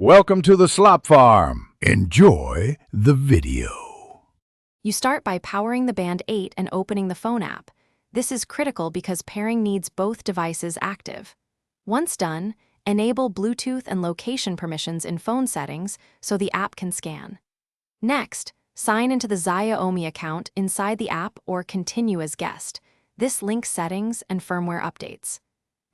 Welcome to the Slop Farm. Enjoy the video. You start by powering the Band 8 and opening the phone app. This is critical because pairing needs both devices active. Once done, enable Bluetooth and location permissions in phone settings so the app can scan. Next, sign into the Xiaomi account inside the app or continue as guest. This links settings and firmware updates.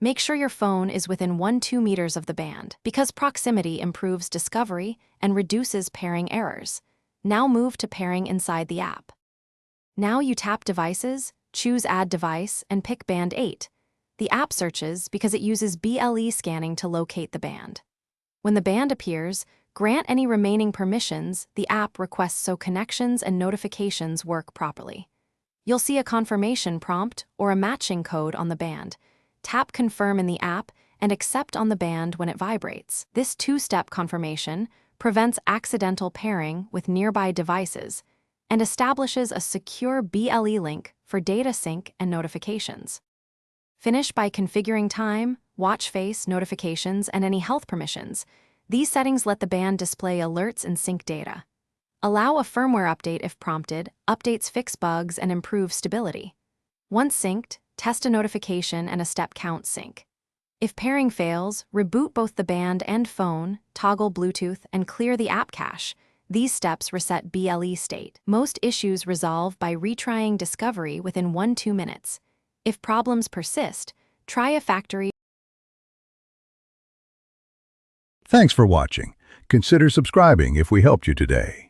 Make sure your phone is within 1-2 meters of the band, because proximity improves discovery and reduces pairing errors. Now move to pairing inside the app. Now you tap Devices, choose Add Device, and pick Band 8. The app searches because it uses BLE scanning to locate the band. When the band appears, grant any remaining permissions the app requests so connections and notifications work properly. You'll see a confirmation prompt or a matching code on the band. Tap Confirm in the app and Accept on the band when it vibrates. This two-step confirmation prevents accidental pairing with nearby devices and establishes a secure BLE link for data sync and notifications. Finish by configuring time, watch face, notifications, and any health permissions. These settings let the band display alerts and sync data. Allow a firmware update if prompted. Updates fix bugs and improve stability. Once synced, test a notification and a step count sync. If pairing fails, reboot both the band and phone, toggle Bluetooth, and clear the app cache. These steps reset BLE state. Most issues resolve by retrying discovery within 1-2 minutes. If problems persist, try a factory. Thanks for watching. Consider subscribing if we helped you today.